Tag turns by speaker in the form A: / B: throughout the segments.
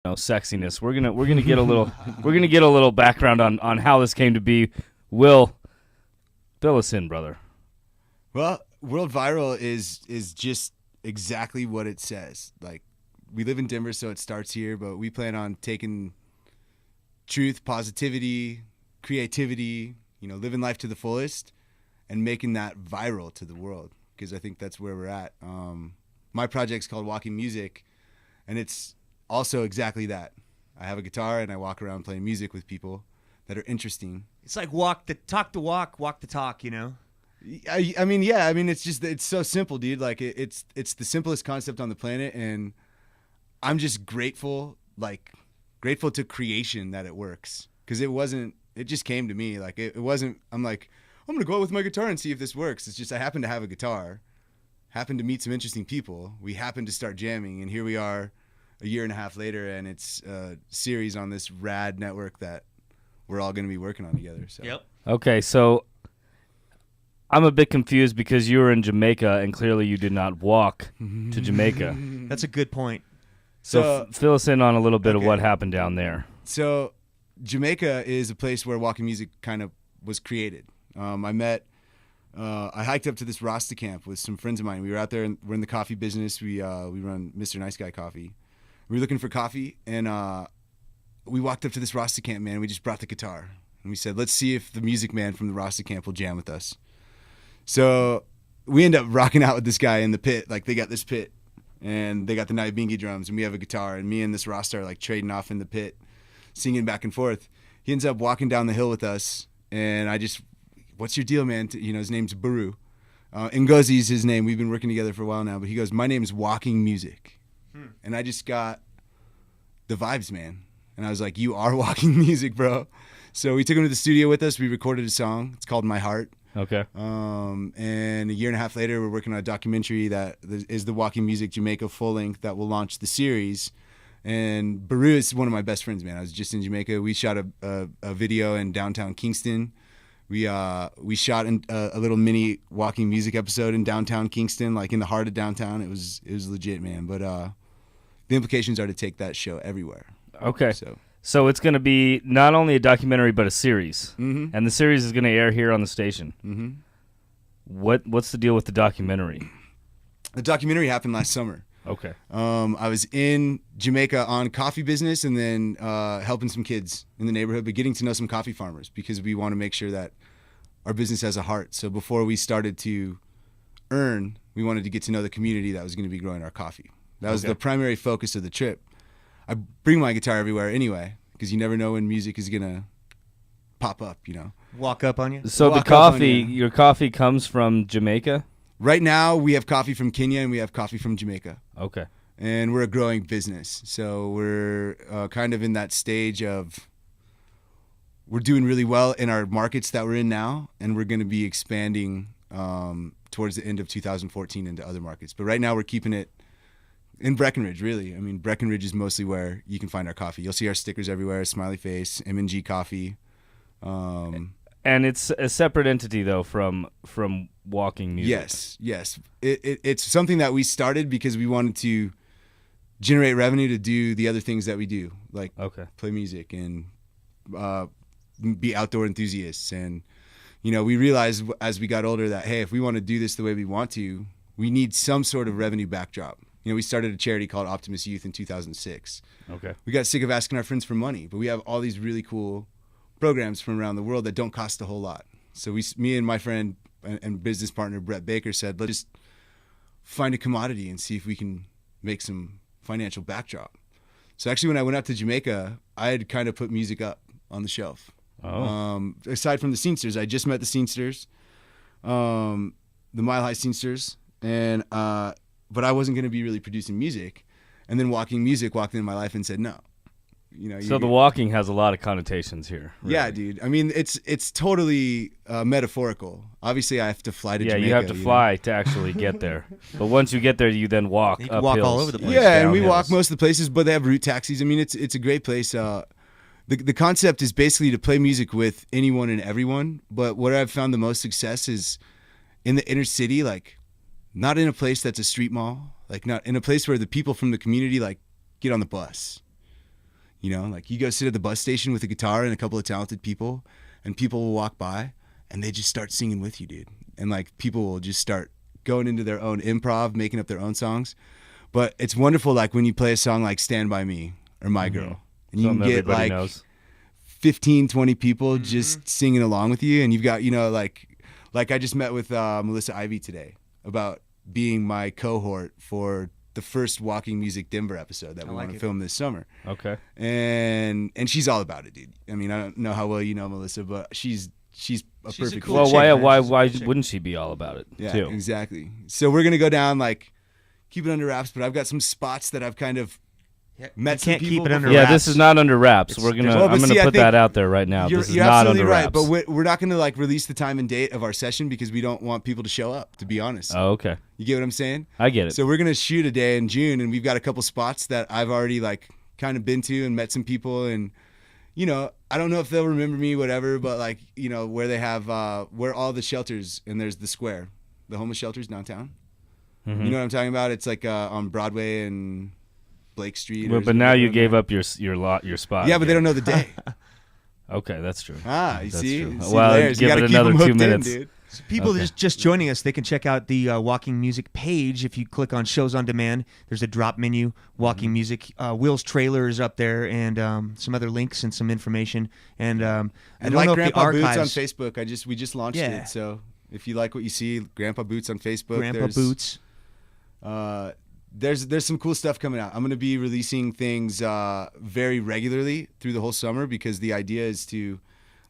A: sexiness. We're gonna get a little background on how this came to be. Will, fill us in, brother.
B: Well, WorldViral is just exactly what it says. Like, we live in Denver, so it starts here, but we plan on taking truth, positivity, creativity, living life to the fullest and making that viral to the world, because I think that's where we're at. My project's called Walking Music, and it's also exactly that. I have a guitar and I walk around playing music with people that are interesting.
C: It's like talk the walk the talk,
B: I mean, yeah. I mean, it's so simple, dude. Like, it's the simplest concept on the planet, and I'm just grateful to creation that it works, because it just came to me. Like, it wasn't. I'm like, I'm gonna go out with my guitar and see if this works. It's just I happen to have a guitar, happen to meet some interesting people. We happen to start jamming, and here we are, a year and a half later, and it's a series on this rad network that we're all gonna be working on together. So.
C: Yep.
A: Okay, so I'm a bit confused because you were in Jamaica and clearly you did not walk to Jamaica.
C: That's a good point.
A: So fill us in on a little bit of what happened down there.
B: So Jamaica is a place where walking music kind of was created. I hiked up to this Rasta camp with some friends of mine. We were out there, and we're in the coffee business. We run Mr. Nice Guy Coffee. We were looking for coffee, and we walked up to this Rasta camp, man. We just brought the guitar, and we said, let's see if the music man from the Rasta camp will jam with us. So we end up rocking out with this guy in the pit. Like, they got this pit, and they got the Nyabingi drums, and we have a guitar, and me and this Rasta are like trading off in the pit, singing back and forth. He ends up walking down the hill with us, and what's your deal, man? His name's Baru. Ngozi's his name. We've been working together for a while now, but he goes, my name's Walking Music. And I just got the vibes, man. And I was like, you are walking music, bro. So we took him to the studio with us. We recorded a song. It's called My Heart.
A: Okay.
B: And a year and a half later, we're working on a documentary that is the Walking Music Jamaica full length that will launch the series. And Baru is one of my best friends, man. I was just in Jamaica. We shot a video in downtown Kingston. We shot a little mini Walking Music episode in downtown Kingston, like in the heart of downtown. It was legit, man. But the implications are to take that show everywhere.
A: Okay. So it's going to be not only a documentary but a series, and the series is going to air here on the station. What's the deal with the documentary?
B: The documentary happened last summer.
A: Okay.
B: I was in Jamaica on coffee business, and then helping some kids in the neighborhood, but getting to know some coffee farmers, because we want to make sure that our business has a heart. So before we started to earn, we wanted to get to know the community that was going to be growing our coffee. That was the primary focus of the trip. I bring my guitar everywhere anyway, because you never know when music is going to pop up,
C: Walk up on you?
A: So the coffee, your coffee comes from Jamaica?
B: Right now, we have coffee from Kenya and we have coffee from Jamaica.
A: Okay.
B: And we're a growing business. So we're kind of in that stage of, we're doing really well in our markets that we're in now, and we're going to be expanding towards the end of 2014 into other markets. But right now, we're keeping it in Breckenridge, really. I mean, Breckenridge is mostly where you can find our coffee. You'll see our stickers everywhere, smiley face, M&G Coffee.
A: And it's a separate entity, though, from Walking Music.
B: Yes. It's something that we started because we wanted to generate revenue to do the other things that we do, like play music and be outdoor enthusiasts. And, we realized as we got older that, hey, if we want to do this the way we want to, we need some sort of revenue backdrop. We started a charity called Optimist Youth in 2006. Okay. We got sick of asking our friends for money, but we have all these really cool programs from around the world that don't cost a whole lot. So me and my friend and business partner Brett Baker said, let's just find a commodity and see if we can make some financial backdrop. So actually, when I went out to Jamaica, I had kind of put music up on the shelf. Aside from the Scenesters, I just met the Scenesters, the Mile High Scenesters, and but I wasn't going to be really producing music. And then Walking Music walked into my life and said, no.
A: So the walking has a lot of connotations here. Really.
B: Yeah, dude. I mean, it's totally metaphorical. Obviously, I have to fly to Jamaica.
A: Yeah, you have to fly to actually get there. But once you get there, you then walk up
C: walk all over the place.
B: Yeah, and we walk most of the places, but they have route taxis. I mean, it's a great place. The concept is basically to play music with anyone and everyone. But what I've found the most success is in the inner city, like not in a place that's a street mall, like not in a place where the people from the community like get on the bus. You know, like you go sit at the bus station with a guitar and a couple of talented people, and people will walk by and they just start singing with you, dude. And like people will just start going into their own improv, making up their own songs. But it's wonderful, like when you play a song like Stand By Me or My Girl, and you can get like 15, 20 people just singing along with you. And you've got, you know, like I just met with Melissa Ivy today about being my cohort for the first Walking Music Denver episode that we want to film this summer.
A: Okay.
B: And she's all about it, dude. I mean, I don't know how well you know Melissa, but she's a perfect.
A: Cool why wouldn't she be all about it?
B: Yeah,
A: too?
B: Exactly. So we're gonna go down, like, keep it under wraps, but I've got some spots that I've kind of met some people.
C: Keep it under
B: before.
C: wraps.
A: Yeah, this is not under wraps. I'm gonna put that out there right now.
B: You're,
A: this is
B: you're
A: not
B: absolutely
A: under
B: right,
A: wraps.
B: but we're not gonna like release the time and date of our session because we don't want people to show up. To be honest.
A: Oh, okay.
B: You get what I'm saying?
A: I get it.
B: So we're gonna shoot a day in June, and we've got a couple spots that I've already like kind of been to and met some people, and you know, I don't know if they'll remember me, whatever, but like, you know, where they have where all the shelters, and there's the square, the homeless shelters downtown.
A: Mm-hmm.
B: You know what I'm talking about? It's like on Broadway and Blake Street.
A: But now you gave up your spot.
B: Yeah, but they don't know the day.
A: Okay, that's true.
B: You
A: that's
B: see?
A: True.
B: See
A: Well,
B: layers.
A: give
B: You
A: it
B: gotta keep
A: another
B: them
A: 2
B: hooked
A: minutes.
B: in, dude.
C: So people just joining us, they can check out the Walking Music page. If you click on Shows on Demand, there's a drop menu, Walking Music. Will's trailer is up there, and some other links and some information. And I don't
B: like
C: know if
B: Grandpa
C: the archives,
B: Boots on Facebook. We just launched it. So if you like what you see, Grandpa Boots on Facebook.
C: Grandpa Boots.
B: There's some cool stuff coming out. I'm going to be releasing things very regularly through the whole summer because the idea is to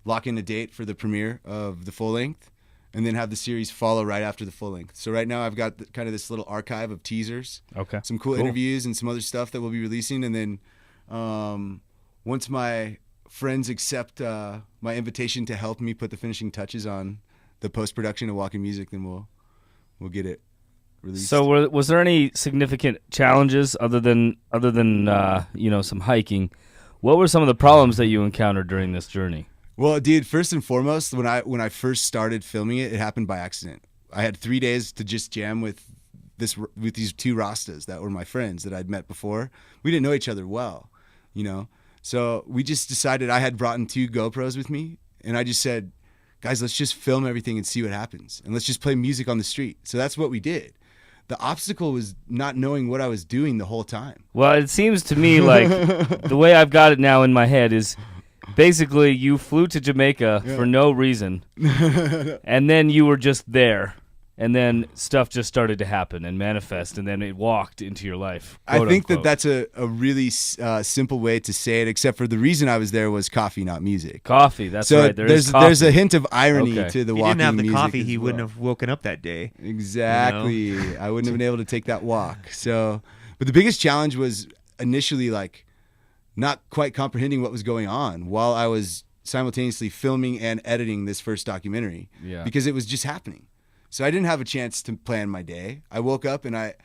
B: lock in a date for the premiere of the full length and then have the series follow right after the full length. So right now I've got kind of this little archive of teasers, some cool interviews and some other stuff that we'll be releasing. And then once my friends accept my invitation to help me put the finishing touches on the post-production of Walking Music, then we'll get it released.
A: So was there any significant challenges other than some hiking? What were some of the problems that you encountered during this journey?
B: Well, dude, first and foremost, when I first started filming it happened by accident. I had 3 days to just jam with these two Rastas that were my friends that I'd met before. We didn't know each other well, you know. So we just decided, I had brought in 2 GoPros with me, and I just said, guys, let's just film everything and see what happens, and let's just play music on the street. So that's what we did. The obstacle was not knowing what I was doing the whole time.
A: Well, it seems to me like the way I've got it now in my head is basically you flew to Jamaica for no reason, and then you were just there, and then stuff just started to happen and manifest, and then it walked into your life.
B: I think
A: unquote.
B: that's a really simple way to say it, except for the reason I was there was coffee, not music.
A: Coffee, that's
B: so
A: right.
B: There's a hint of irony to the
C: If he
B: Walking
C: didn't have the
B: Music
C: coffee,
B: as
C: he
B: well.
C: wouldn't have woken up that day.
B: Exactly.
C: You know?
B: I wouldn't have been able to take that walk. So, but the biggest challenge was initially like not quite comprehending what was going on while I was simultaneously filming and editing this first documentary.
A: Yeah.
B: Because it was just happening. So I didn't have a chance to plan my day. I woke up and at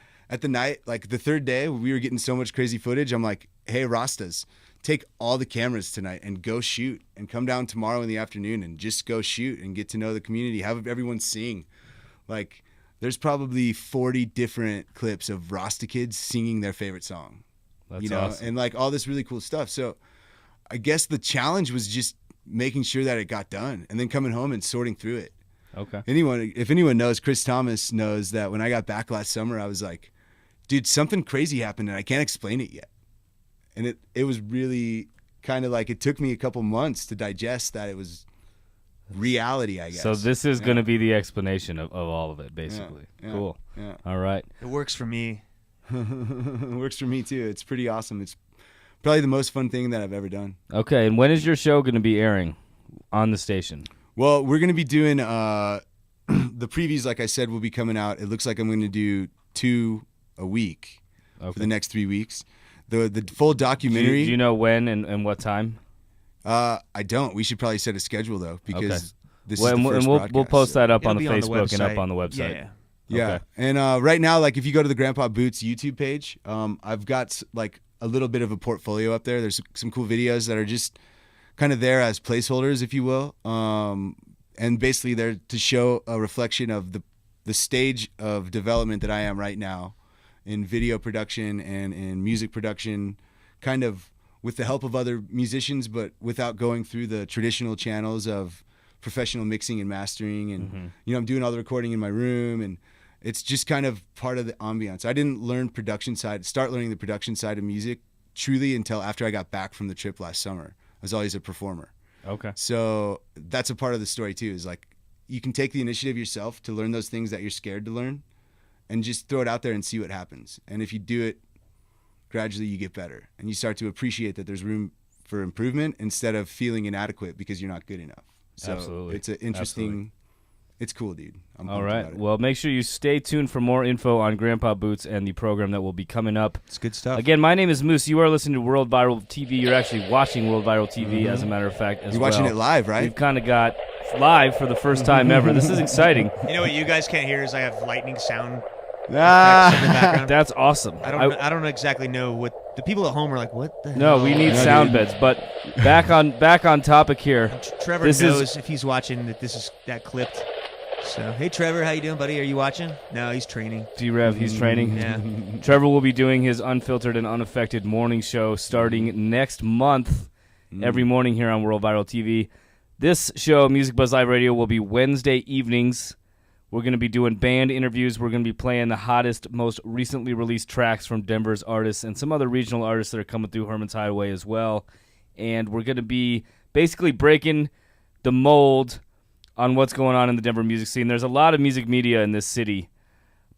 B: the night, like the third day, we were getting so much crazy footage. I'm like, hey, Rastas, take all the cameras tonight and go shoot and come down tomorrow in the afternoon and just go shoot and get to know the community. Have everyone sing. Like, there's probably 40 different clips of Rasta kids singing their favorite song.
A: That's awesome.
B: And like all this really cool stuff. So I guess the challenge was just making sure that it got done and then coming home and sorting through it.
A: Okay.
B: If anyone knows, Chris Thomas knows that when I got back last summer, I was like, dude, something crazy happened and I can't explain it yet. And it was really kind of like, it took me a couple months to digest that it was reality, I guess.
A: So this is going to be the explanation of all of it, basically.
B: Yeah.
A: Cool.
B: Yeah.
A: All right.
C: It works for me.
B: It works for me too. It's pretty awesome. It's probably the most fun thing that I've ever done.
A: Okay, and when is your show going to be airing on the station?
B: Well, we're going to be doing the previews, like I said, will be coming out. It looks like I'm going to do 2 a week for the next 3 weeks. The full documentary.
A: Do you know when and what time?
B: I don't. We should probably set a schedule though, because this is the
A: and
B: first
A: we'll
B: broadcast,
A: post that up on
C: It'll
A: the
C: be on the
A: Facebook and up
C: website.
A: on the website.
C: Yeah.
B: Yeah. And right now, like if you go to the Grandpa Boots YouTube page, I've got like a little bit of a portfolio up there. There's some cool videos that are just kind of there as placeholders, if you will. And basically they're to show a reflection of the stage of development that I am right now in video production and in music production, kind of with the help of other musicians, but without going through the traditional channels of professional mixing and mastering. And, I'm doing all the recording in my room, and it's just kind of part of the ambiance. I didn't start learning the production side of music truly until after I got back from the trip last summer. I was always a performer.
A: Okay.
B: So that's a part of the story too, is like, you can take the initiative yourself to learn those things that you're scared to learn and just throw it out there and see what happens. And if you do it, gradually you get better and you start to appreciate that there's room for improvement instead of feeling inadequate because you're not good enough. So
A: Absolutely.
B: It's an interesting, It's cool, dude. I'm
A: all
B: pumped
A: right.
B: about it.
A: Well, make sure you stay tuned for more info on Grandpa Boots and the program that will be coming up.
C: It's good stuff.
A: Again, my name is Moose. You are listening to World Viral TV. You're actually watching World Viral TV, as a matter of fact, as
B: You're
A: well.
B: watching it live, right?
A: We've kind of got live for the first time ever. This is exciting.
C: You know what you guys can't hear is I have lightning sound effects in the
B: Ah.
C: background.
A: That's awesome.
C: I don't exactly know what the people at home are like. What the hell?
A: No, we need sound beds. But back on topic here.
C: Trevor
A: This
C: knows
A: is-
C: if he's watching that this is that clipped. So hey, Trevor, how you doing, buddy? Are you watching? No, he's training.
A: D-Rev, he's training.
C: Yeah.
A: Trevor will be doing his unfiltered and unaffected morning show starting next month, every morning here on World Viral TV. This show, Music Buzz Live Radio, will be Wednesday evenings. We're going to be doing band interviews. We're going to be playing the hottest, most recently released tracks from Denver's artists and some other regional artists that are coming through Herman's Hideaway as well. And we're going to be basically breaking the mold on what's going on in the Denver music scene. There's a lot of music media in this city,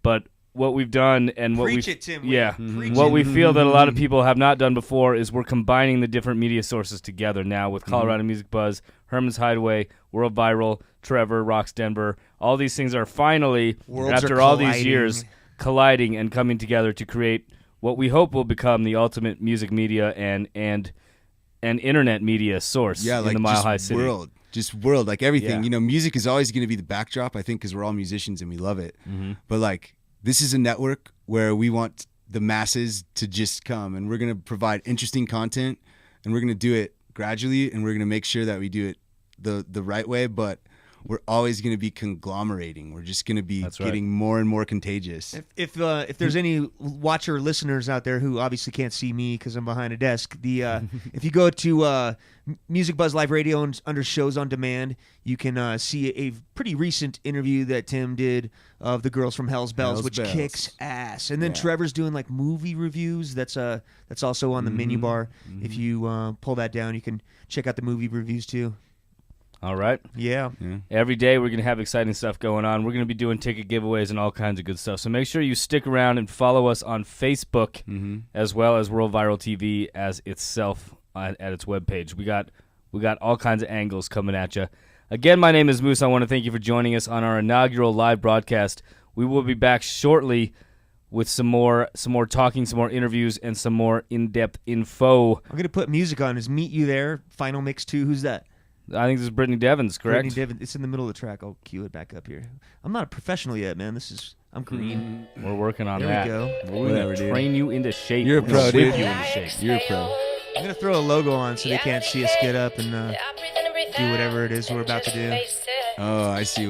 A: but what we've done and what
C: Preach
A: we
C: it, Tim.
A: yeah,
C: Preach
A: what
C: it.
A: we feel that a lot of people have not done before is we're combining the different media sources together now with Colorado Music Buzz, Herman's Hideaway, World Viral, Trevor, Rocks Denver. All these things are finally,
C: Worlds
A: after
C: are
A: all these
C: colliding.
A: years, colliding and coming together to create what we hope will become the ultimate music media and internet media source
B: Yeah, like
A: in the Mile
B: just
A: High City.
B: world, like everything.
A: Yeah.
B: Music is always going to be the backdrop, I think, because we're all musicians and we love it. But like, this is a network where we want the masses to just come, and we're going to provide interesting content, and we're going to do it gradually, and we're going to make sure that we do it the right way. But we're always going to be conglomerating. We're just going to be
A: That's right.
B: getting more and more contagious.
C: If there's any watcher listeners out there who obviously can't see me because I'm behind a desk, if you go to Music Buzz Live Radio and under shows on demand, you can see a pretty recent interview that Tim did of the Girls from Hell's Bells,
B: Hell's
C: which
B: Bells.
C: kicks ass. And then
B: Yeah.
C: Trevor's doing like movie reviews. That's also on the menu bar. If you pull that down, you can check out the movie reviews too.
A: All right.
C: Yeah.
A: Every day we're going to have exciting stuff going on. We're going to be doing ticket giveaways and all kinds of good stuff. So make sure you stick around and follow us on Facebook as well as World Viral TV as itself at its webpage. We got all kinds of angles coming at you. Again, my name is Moose. I want to thank you for joining us on our inaugural live broadcast. We will be back shortly with some more talking, some more interviews, and some more in-depth info.
C: I'm gonna put music on. Is Meet You There? Final Mix 2. Who's that?
A: I think this is Brittany Devins, correct?
C: Brittany Devin. It's in the middle of the track. I'll cue it back up here. I'm not a professional yet, man. I'm green.
A: We're working on
C: There
A: that.
C: we go.
A: We're
B: Whatever,
A: going to
B: dude.
A: train you into shape.
B: You're a
A: We're gonna
B: pro,
A: whip
B: dude.
A: you into shape.
B: You're a pro.
C: I'm gonna throw a logo on so they can't see us get up and do whatever it is we're about to do.
B: Oh, I see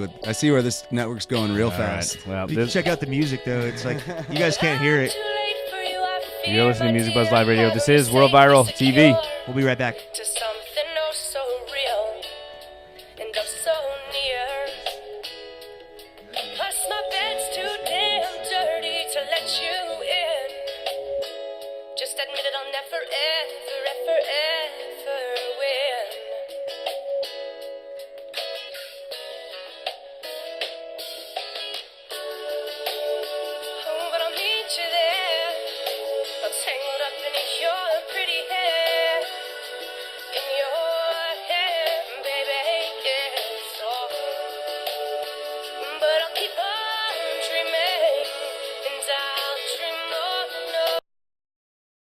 B: where this network's going real
A: All
B: fast.
A: right. Well,
C: You can
A: this,
C: check out the music though. It's like you guys can't hear it.
A: you're listening to Music Buzz Live Radio. This is World Viral TV.
C: We'll be right back.
D: Just